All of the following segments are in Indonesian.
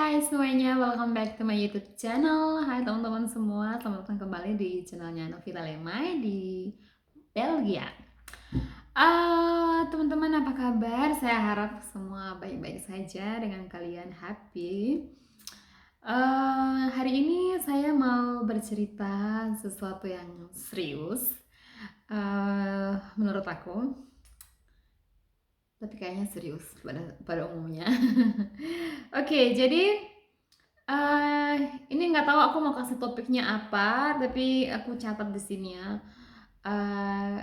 Hai semuanya, welcome back to my YouTube channel. Hai teman-teman semua, selamat datang kembali di channelnya Novita Lemay di Belgia. Teman-teman apa kabar? Saya harap semua baik-baik saja dengan kalian happy. Hari ini saya mau bercerita sesuatu yang serius. Menurut aku, tapi kayaknya serius pada umumnya. Oke, jadi ini nggak tahu aku mau kasih topiknya apa, tapi aku catat di sini ya. Eh,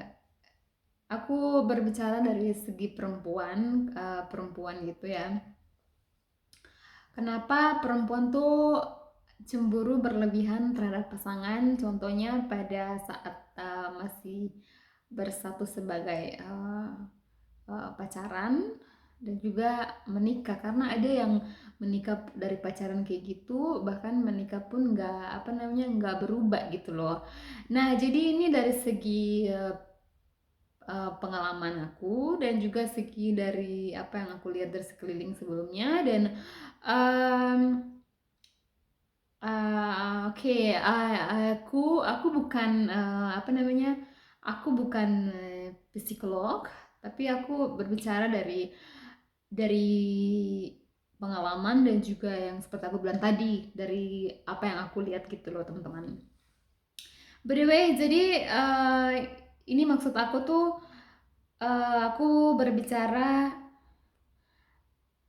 aku berbicara dari segi perempuan, perempuan gitu ya. Kenapa perempuan tuh cemburu berlebihan terhadap pasangan? Contohnya pada saat masih bersatu sebagai pacaran dan juga menikah, karena ada yang menikah dari pacaran kayak gitu bahkan menikah pun nggak berubah gitu loh. Nah jadi ini dari segi pengalaman aku dan juga segi dari apa yang aku lihat dari sekeliling sebelumnya dan um, oke, aku bukan aku bukan psikolog, tapi aku berbicara dari pengalaman dan juga yang seperti aku bilang tadi dari apa yang aku lihat gitu loh teman-teman. By the way, jadi ini maksud aku tuh aku berbicara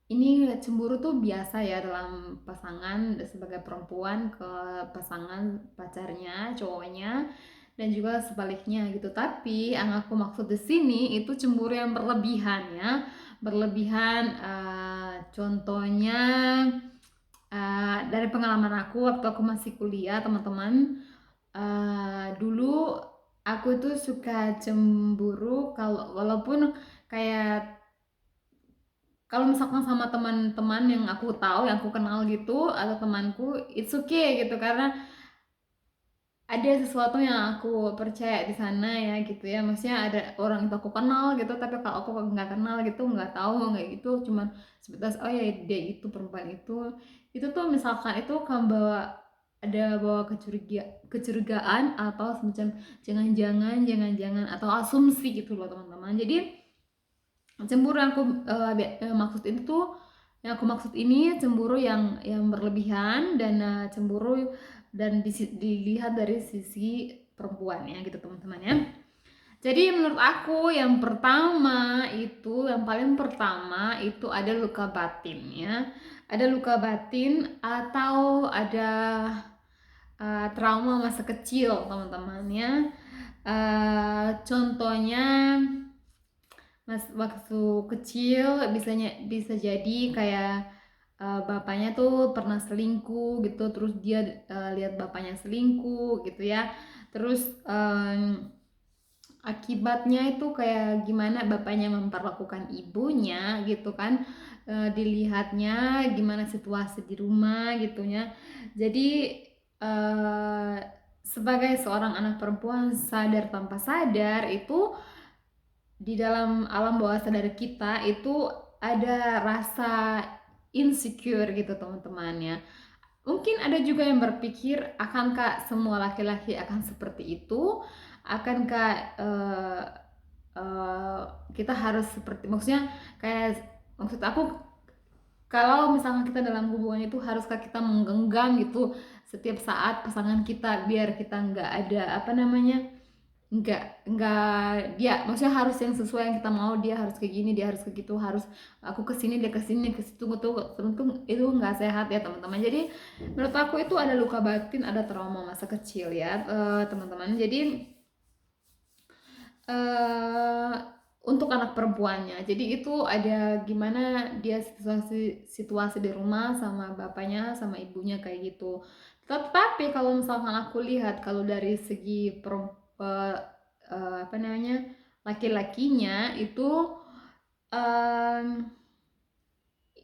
ini cemburu tuh biasa ya dalam pasangan sebagai perempuan ke pasangan pacarnya, cowoknya dan juga sebaliknya gitu. Tapi yang aku maksud di sini itu cemburu yang berlebihan ya. Berlebihan contohnya dari pengalaman aku waktu aku masih kuliah, teman-teman. Dulu aku tuh suka cemburu kalau walaupun kayak kalau misalkan sama teman-teman yang aku tahu, yang aku kenal gitu, atau temanku, it's okay gitu karena ada sesuatu yang aku percaya di sana ya gitu ya. Maksudnya ada orang itu aku kenal gitu, tapi kalau aku nggak kenal gitu, nggak tahu nggak gitu, cuman sebatas oh ya dia itu perempuan itu tuh misalkan itu kan bawa kecurigaan atau semacam jangan-jangan atau asumsi gitu loh teman-teman. Jadi cemburu yang aku maksud itu tuh yang aku maksud ini cemburu yang berlebihan dan cemburu dan dilihat dari sisi perempuan ya gitu teman-teman ya. Jadi menurut aku yang pertama itu yang paling pertama itu ada luka batin ya. Ada luka batin atau ada trauma masa kecil teman-teman ya. Contohnya waktu kecil bisa jadi kayak bapaknya tuh pernah selingkuh gitu, terus dia lihat bapaknya selingkuh gitu ya, terus akibatnya itu kayak gimana bapaknya memperlakukan ibunya gitu kan, dilihatnya gimana situasi di rumah gitunya. Jadi eh, sebagai seorang anak perempuan sadar tanpa sadar itu di dalam alam bawah sadar kita itu ada rasa insecure gitu teman-teman ya. Mungkin ada juga yang berpikir akankah semua laki-laki akan seperti itu? Akankah uh, kita harus seperti maksudnya kayak maksud aku kalau misalnya kita dalam hubungan itu haruskah kita menggenggam gitu setiap saat pasangan kita biar kita nggak ada apa namanya nggak dia maksudnya harus yang sesuai yang kita mau, dia harus kayak gini dia harus kayak gitu, harus aku kesini dia kesini ke situ tuh tentu itu nggak sehat ya teman-teman. Jadi menurut aku itu ada luka batin, ada trauma masa kecil ya teman-teman. Jadi eh untuk anak perempuannya. Jadi itu ada gimana dia situasi di rumah sama bapaknya sama ibunya kayak gitu. Tetapi kalau misalkan aku lihat kalau dari segi apa namanya laki-lakinya em,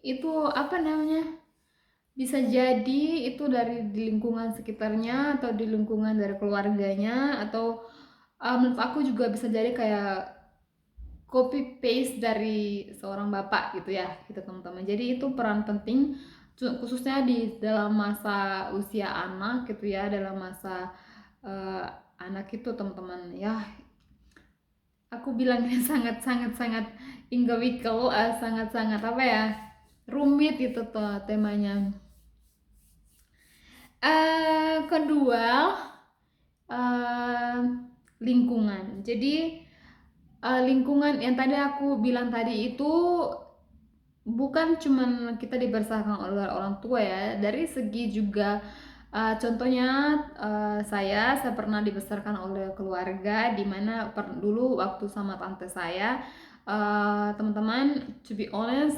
itu apa namanya bisa jadi itu dari di lingkungan sekitarnya atau di lingkungan dari keluarganya atau menurut aku juga bisa jadi kayak copy paste dari seorang bapak gitu ya gitu teman-teman. Jadi itu peran penting khususnya di dalam masa usia anak gitu ya, dalam masa eh, anak itu teman-teman ya, aku bilang ini sangat sangat sangat ingewikel, sangat sangat apa ya, rumit itu tuh temanya. Kedua, eh, lingkungan. Jadi lingkungan yang tadi aku bilang tadi itu bukan cuman kita dibesarkan oleh orang tua ya, dari segi juga contohnya saya pernah dibesarkan oleh keluarga di mana dulu waktu sama tante saya, teman-teman, to be honest,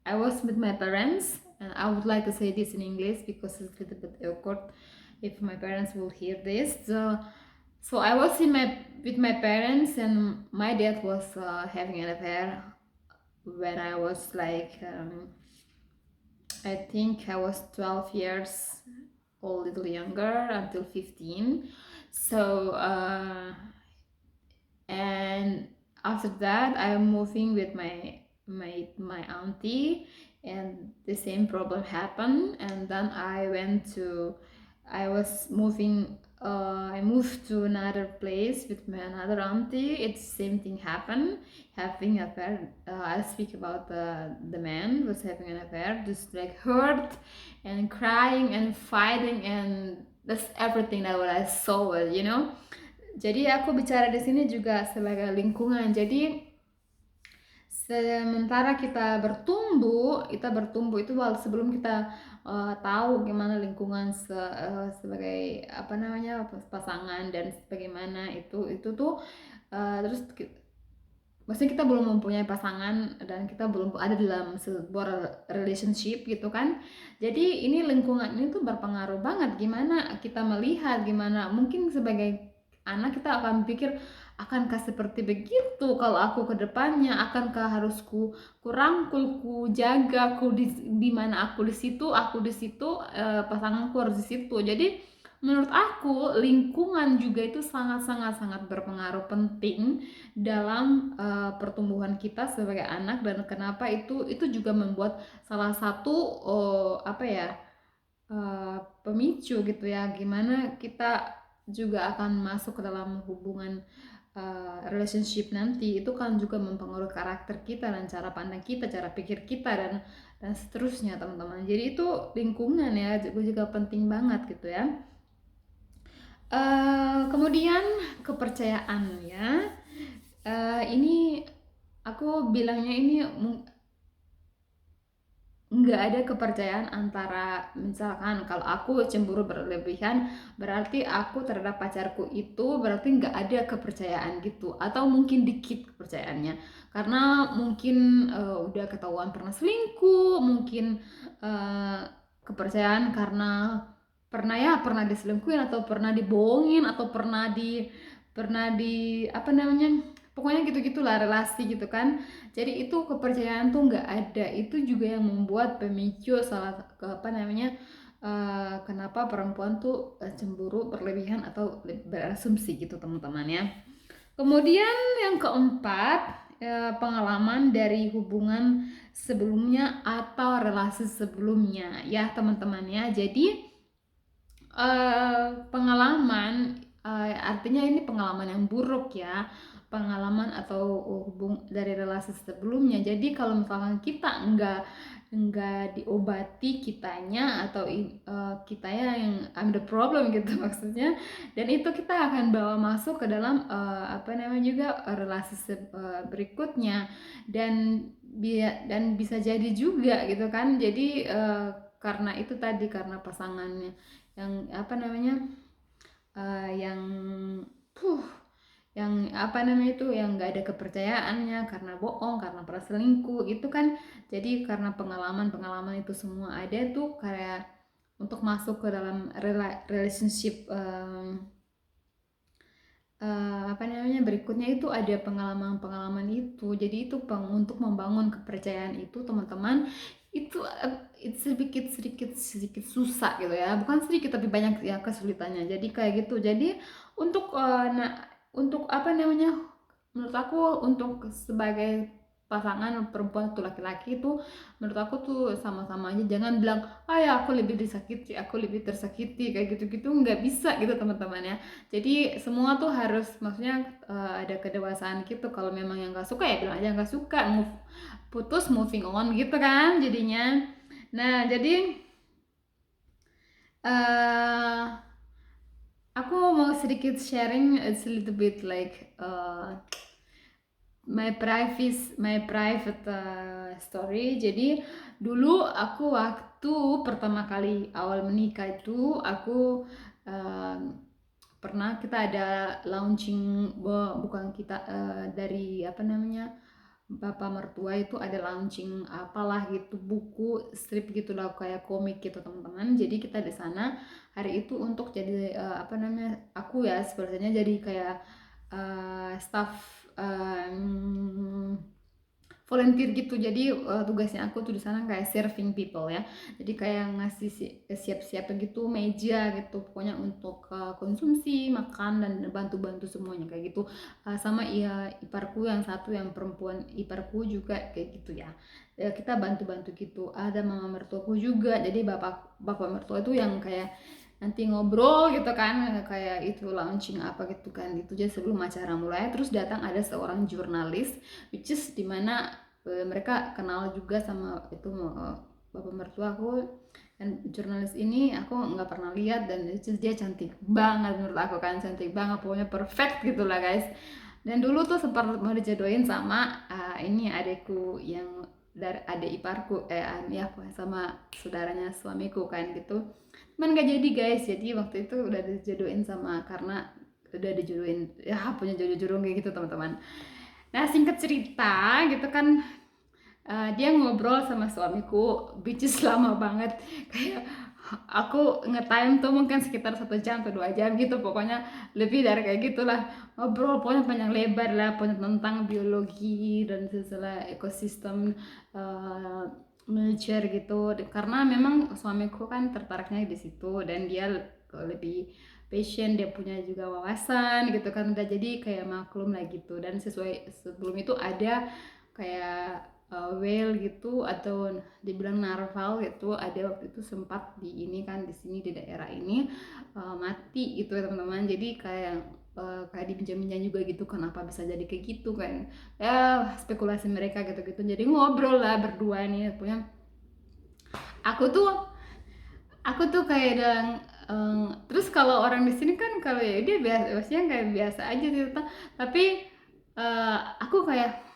I was with my parents, and I would like to say this in English because it's a little bit awkward if my parents will hear this. So I was with my parents, and my dad was having an affair when I was like, I think I was 12 years old, a little younger, until 15. So, and after that, I'm moving with my auntie, and the same problem happened. And then I was moving. I moved to another place with my another auntie. It's same thing happened. Having an affair. I speak about the man was having an affair, just like hurt and crying and fighting, and that's everything that what I saw. Jadi aku bicara di sini juga sebagai lingkungan. Jadi sementara kita bertumbuh itu sebelum kita tahu gimana lingkungan sebagai apa namanya pasangan dan sebagaimana itu tuh terus maksudnya kita belum mempunyai pasangan dan kita belum ada dalam sebuah relationship gitu kan. Jadi ini lingkungan ini tuh berpengaruh banget gimana kita melihat, gimana mungkin sebagai anak kita akan pikir, akankah seperti begitu kalau aku ke depannya, akankah harus ku rangkul, ku jaga, di mana aku di situ, pasanganku harus di situ. Jadi menurut aku lingkungan juga itu sangat berpengaruh penting dalam pertumbuhan kita sebagai anak, dan kenapa itu juga membuat salah satu apa ya, pemicu gitu ya, gimana kita juga akan masuk ke dalam hubungan relationship nanti. Itu kan juga mempengaruhi karakter kita dan cara pandang kita, cara pikir kita, dan seterusnya teman-teman. Jadi itu lingkungan ya juga penting banget gitu ya. Kemudian kepercayaan ya. Ini aku bilangnya ini nggak ada kepercayaan antara, misalkan kalau aku cemburu berlebihan berarti aku terhadap pacarku itu berarti nggak ada kepercayaan gitu, atau mungkin dikit kepercayaannya karena mungkin udah ketahuan pernah selingkuh, mungkin kepercayaan karena pernah diselingkuhin atau pernah dibohongin atau pernah di apa namanya, pokoknya gitu-gitulah relasi gitu kan. Jadi itu kepercayaan tuh nggak ada. Itu juga yang membuat pemicu apa namanya, kenapa perempuan tuh cemburu berlebihan atau berasumsi gitu teman-teman ya. Kemudian yang keempat, pengalaman dari hubungan sebelumnya atau relasi sebelumnya ya teman-teman ya. Jadi pengalaman artinya ini pengalaman yang buruk ya, pengalaman atau dari relasi sebelumnya. Jadi kalau misalkan kita enggak diobati kitanya, atau kitanya yang I'm the problem gitu maksudnya, dan itu kita akan bawa masuk ke dalam apa namanya juga relasi berikutnya, dan bisa jadi juga gitu kan. Jadi karena itu tadi, karena pasangannya yang apa namanya, yang yang apa namanya itu, yang nggak ada kepercayaannya, karena bohong, karena pernah selingkuh itu kan. Jadi karena pengalaman itu semua ada tuh kayak untuk masuk ke dalam relationship apa namanya berikutnya, itu ada pengalaman itu. Jadi itu untuk membangun kepercayaan itu teman-teman, itu sedikit susah gitu ya, bukan sedikit tapi banyak ya kesulitannya. Jadi kayak gitu. Jadi untuk untuk apa namanya, menurut aku untuk sebagai pasangan perempuan atau laki-laki itu menurut aku tuh sama-sama aja. Jangan bilang ah ya aku lebih disakiti, aku lebih tersakiti, kayak gitu-gitu nggak bisa gitu teman-teman ya. Jadi semua tuh harus maksudnya ada kedewasaan gitu. Kalau memang yang nggak suka ya bilang aja nggak suka, putus, moving on gitu kan jadinya. Nah jadi eh aku mau sedikit sharing, it's a little bit like my private story. Jadi dulu aku waktu pertama kali awal menikah itu aku uh, pernah kita ada launching, bukan kita, dari apa namanya, bapak mertua itu ada launching apalah gitu, buku strip gitu lah kayak komik gitu teman-teman. Jadi kita di sana hari itu untuk jadi apa namanya, aku ya sebenarnya jadi kayak staff, volunteer gitu. Jadi tugasnya aku tuh di sana kayak serving people ya. Jadi kayak ngasih siap-siap gitu meja gitu. Pokoknya untuk konsumsi, makan dan bantu-bantu semuanya kayak gitu. Sama iya iparku yang satu yang perempuan iparku juga kayak gitu ya. Kita bantu-bantu gitu. Ada mama mertuaku juga. Jadi bapak mertua itu yang kayak nanti ngobrol gitu kan, kayak itu launching apa gitu kan, itu aja sebelum acara mulai. Terus datang ada seorang jurnalis, which is dimana mereka kenal juga sama itu bapak mertua aku. Dan jurnalis ini aku nggak pernah lihat, dan dia cantik banget menurut aku kan, cantik banget pokoknya, perfect gitulah guys. Dan dulu tuh sempat mau dijodohin sama ini adekku yang dari adik iparku, ya sama saudaranya suamiku kan gitu. Cuman gak jadi guys, jadi waktu itu udah dijodohin sama, karena udah dijodohin ya, punya jodoh-jodoh kayak gitu teman-teman. Nah singkat cerita gitu kan, dia ngobrol sama suamiku which is lama banget, kayak aku nge-time tuh mungkin sekitar 1 jam atau 2 jam gitu, pokoknya lebih dari kayak gitulah. Ngobrol pokoknya panjang lebar lah, pokoknya tentang biologi dan setelah ekosistem nature gitu, karena memang suamiku kan tertariknya di situ, dan dia lebih passion, dia punya juga wawasan gitu kan, udah jadi kayak maklum lah gitu. Dan sesuai sebelum itu ada kayak whale gitu, atau dibilang narval gitu, ada waktu itu sempat di ini kan, di sini di daerah ini mati gitu ya teman-teman. Jadi kayak dipinjam-pinjam juga gitu, kenapa bisa jadi kayak gitu kan ya, spekulasi mereka gitu-gitu. Jadi ngobrol lah berdua nih punya, aku tuh kayak bilang, terus kalau orang di sini kan kalau ya dia biasa, maksudnya kayak biasa aja gitu, tapi aku kayak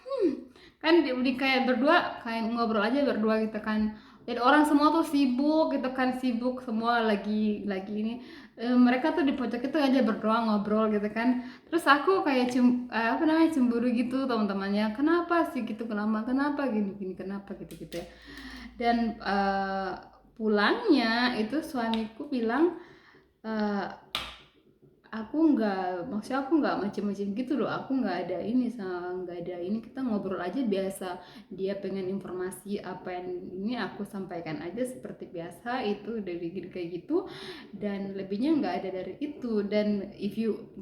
kan di kayak berdua kayak ngobrol aja berdua gitu kan. Jadi orang semua tuh sibuk gitu kan, sibuk semua lagi ini. Mereka tuh di pojok itu aja berdua ngobrol gitu kan. Terus aku kayak apa namanya, cemburu gitu teman-temannya. Kenapa sih gitu, kenapa gini kenapa gitu-gitu ya. Dan pulangnya itu suamiku bilang, maksudnya aku nggak macem-macem gitu loh, aku nggak ada ini, nggak ada ini, kita ngobrol aja biasa, dia pengen informasi apa yang ini aku sampaikan aja seperti biasa, itu dari kayak gitu, dan lebihnya nggak ada dari itu. Dan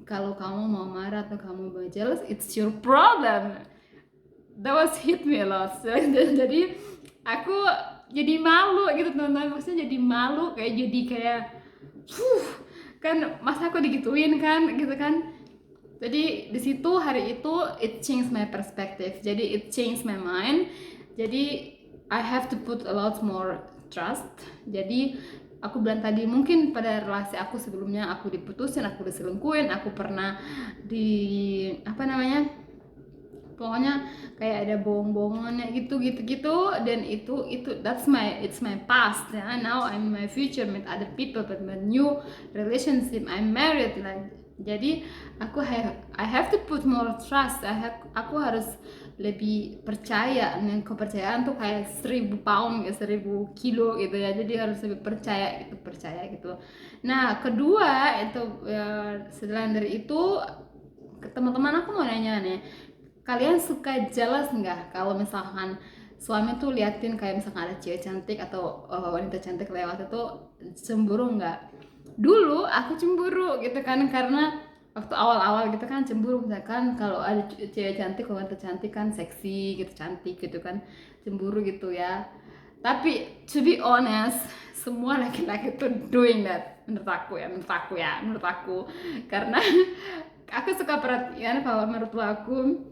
kalau kamu mau marah atau kamu mau jealous, it's your problem. That was hit me a lot. Jadi aku jadi malu gitu teman-teman, maksudnya jadi malu, kayak kan masa aku digituin kan gitu kan. Jadi di situ hari itu it changed my perspective, jadi it changed my mind. Jadi I have to put a lot more trust. Jadi aku bilang tadi, mungkin pada relasi aku sebelumnya aku diputusin, aku diselingkuhin, aku pernah di apa namanya, pokoknya kayak ada bohong-bohongannya gitu, dan it's my past ya. Now I'm my future with other people, but my new relationship, I'm married lah. Jadi I have to put more trust. Aku harus lebih percaya, dan kepercayaan tuh kayak 1000 pound ya, 1000 kilo gitu ya. Jadi harus lebih percaya gitu. Nah kedua itu ya, selain dari itu, teman-teman aku mau nanya nih, kalian suka jealous nggak kalau misalkan suami tuh liatin kayak misalkan ada cewek cantik atau wanita cantik lewat, itu cemburu nggak? Dulu aku cemburu gitu kan, karena waktu awal-awal gitu kan cemburu, misalkan kalau ada cewek cantik, wanita cantik kan seksi gitu, cantik gitu kan, cemburu gitu ya. Tapi to be honest, semua laki-laki tuh doing that, menurut aku, karena aku suka perhatian kalau menurut aku,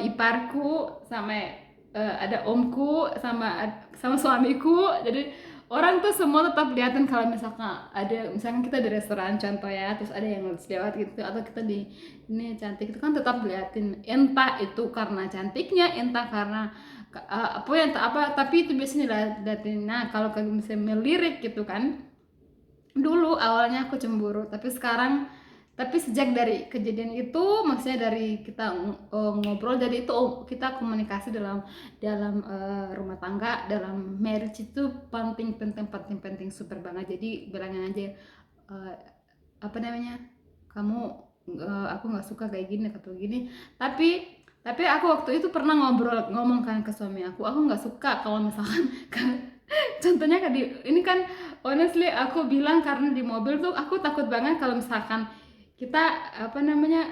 iparku sama ada omku sama suamiku, jadi orang tuh semua tetap liatin kalau misalkan kita di restoran contoh ya, terus ada yang lewat gitu, atau kita di ini cantik itu kan tetap liatin, entah itu karena cantiknya, entah karena apa yang apa, tapi itu biasanya diliatin. Nah kalau kayak misalnya melirik gitu kan, dulu awalnya aku cemburu, tapi sejak dari kejadian itu, maksudnya dari kita ngobrol, jadi itu kita komunikasi dalam dalam rumah tangga, dalam marriage itu penting super banget. Jadi bilangin aja, eh, apa namanya, kamu, aku nggak suka kayak gini atau gini. Tapi aku waktu itu pernah ngomongkan ke suami aku nggak suka kalau misalkan contohnya kan ini kan, honestly aku bilang karena di mobil tuh aku takut banget kalau misalkan kita apa namanya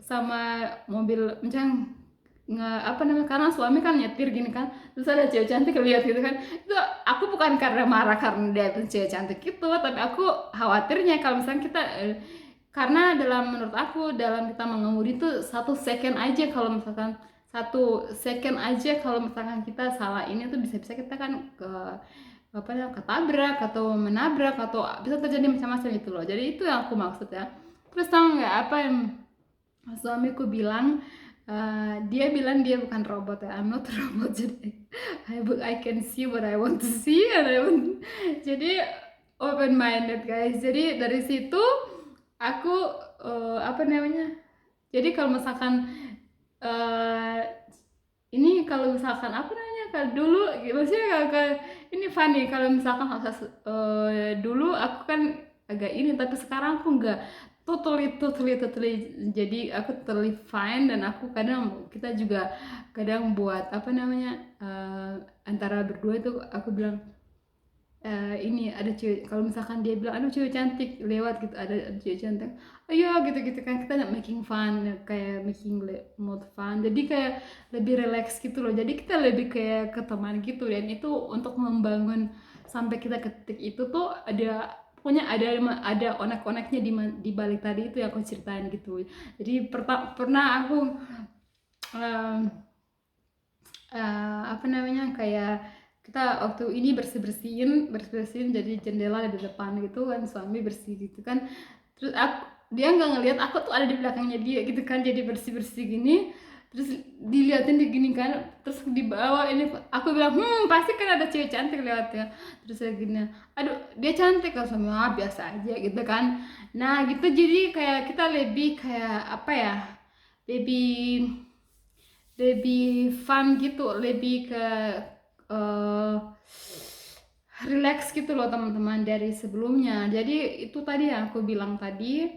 sama mobil misalnya apa namanya, karena suami kan nyetir gini kan, terus ada cewek cantik lihat gitu kan, itu aku bukan karena marah karena dia itu cewek cantik gitu, tapi aku khawatirnya kalau misalnya kita karena menurut aku dalam kita mengemudi itu 1 second aja, kalau misalkan 1 second aja kalau misalkan kita salah ini tuh bisa-bisa kita kan ke apa ya, ketabrak atau menabrak atau bisa terjadi macam-macam itu loh. Jadi itu yang aku maksud ya. Terus tahu nggak apa yang suamiku bilang? Dia bilang dia bukan robot ya, I'm not a robot, jadi I can see what I want to see, and I want, jadi open minded guys. Jadi dari situ aku apa namanya, jadi kalau misalkan eh, ini kalau misalkan apa namanya, kalau dulu maksudnya kalau ini funny, kalau misalkan dulu aku kan agak ini, tapi sekarang aku nggak totally, jadi aku totally fine, dan aku kadang kita juga kadang buat apa namanya, antara berdua itu aku bilang, ini ada cewek, kalau misalkan dia bilang aduh cewek cantik lewat gitu, ada cewek cantik, ayo gitu kan, kita making fun, kayak making mood fun, jadi kayak lebih relax gitu loh, jadi kita lebih kayak ke teman gitu. Dan itu untuk membangun sampai kita ke titik itu tuh ada, pokoknya ada onek-oneknya di balik tadi itu yang aku ceritain gitu. Jadi pernah aku apa namanya, kayak kita waktu ini bersih-bersihin jadi jendela di depan gitu kan, suami bersih gitu kan, terus dia nggak ngelihat aku tuh ada di belakangnya dia gitu kan, jadi bersih-bersih gini, terus diliatin di gini kan, terus di bawah ini aku bilang pasti kan ada cewek cantik lewat ya, terus saya gini, aduh dia cantik kan, suami biasa aja gitu kan. Nah gitu, jadi kayak kita lebih kayak apa ya, lebih lebih fun gitu, lebih ke uh, relax gitu loh teman-teman dari sebelumnya. Jadi itu tadi yang aku bilang tadi,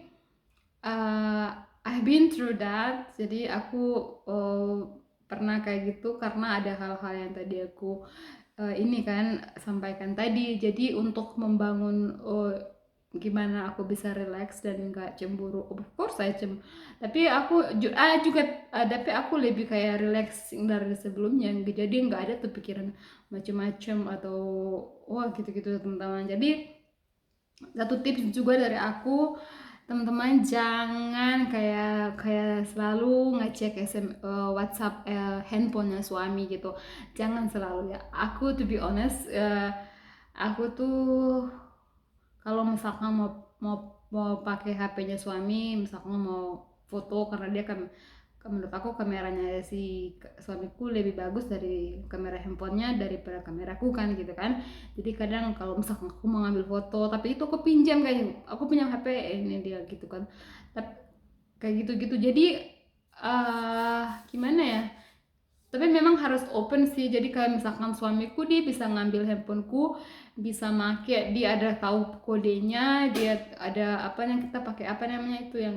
uh, I've been through that. Jadi aku pernah kayak gitu karena ada hal-hal yang tadi aku ini kan sampaikan tadi. Jadi untuk membangun gimana aku bisa relax dan nggak cemburu, of course saya tapi aku juga tapi aku lebih kayak relax dari sebelumnya, jadi nggak ada tuh pikiran macem-macem atau wah gitu-gitu teman-teman. Jadi satu tips juga dari aku, teman-teman jangan kayak kayak selalu ngecek WhatsApp handphonenya suami gitu, jangan selalu ya. Aku to be honest, aku tuh kalau misalkan mau mau pakai HP-nya suami, misalkan mau foto, karena dia kan menurut aku kameranya si suamiku lebih bagus dari kamera handphonenya daripada kameraku kan gitu kan. Jadi kadang kalau misalkan aku mau ngambil foto, tapi itu aku pinjam, kayak aku punya HP ini dia gitu kan, tapi kayak gitu-gitu. Jadi gimana ya, tapi memang harus open sih. Jadi kalau misalkan suamiku dia bisa ngambil handphoneku, bisa make, dia ada tahu kodenya, dia ada apa yang kita pakai, apa namanya itu yang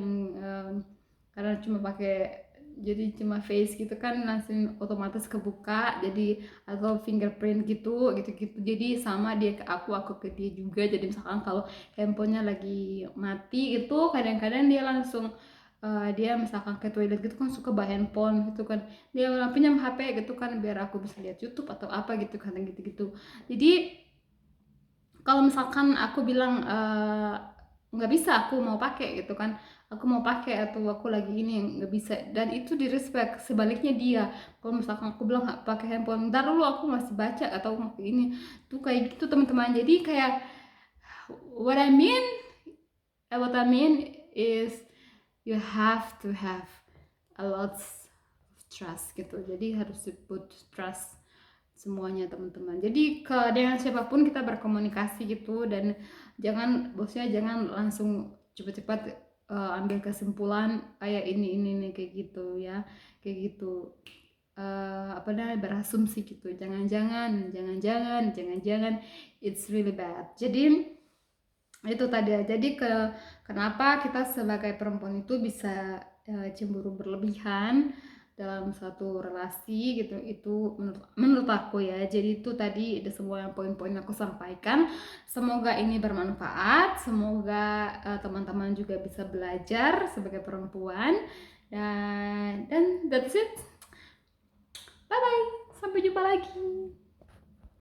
karena cuma pakai jadi cuma face gitu kan langsung otomatis kebuka, jadi atau fingerprint gitu gitu jadi sama dia ke aku ke dia juga. Jadi misalkan kalau handphonenya lagi mati itu kadang-kadang dia langsung dia misalkan ke toilet gitu kan suka bawa handphone gitu kan, dia pinjam HP gitu kan biar aku bisa lihat YouTube atau apa gitu kan gitu. Jadi kalau misalkan aku bilang nggak bisa aku mau pakai gitu kan, aku mau pakai atau aku lagi ini nggak bisa, dan itu di respect. Sebaliknya dia kalau misalkan aku bilang nggak pakai handphone, ntar dulu aku masih baca atau mau ini tuh kayak gitu teman-teman. Jadi kayak what I mean what I mean is you have to have a lot of trust gitu. Jadi harus put trust semuanya teman-teman. Jadi dengan siapapun kita berkomunikasi gitu, dan bosnya jangan langsung cepat-cepat ambil kesimpulan kayak ini kayak gitu ya, kayak gitu. Apa namanya, berasumsi gitu, jangan-jangan it's really bad. Jadi itu tadi ya. Jadi kenapa kita sebagai perempuan itu bisa cemburu berlebihan dalam satu relasi gitu, itu menurut aku ya. Jadi itu tadi ada semua yang poin-poin aku sampaikan. Semoga ini bermanfaat, semoga teman-teman juga bisa belajar sebagai perempuan, dan that's it. Bye bye, sampai jumpa lagi.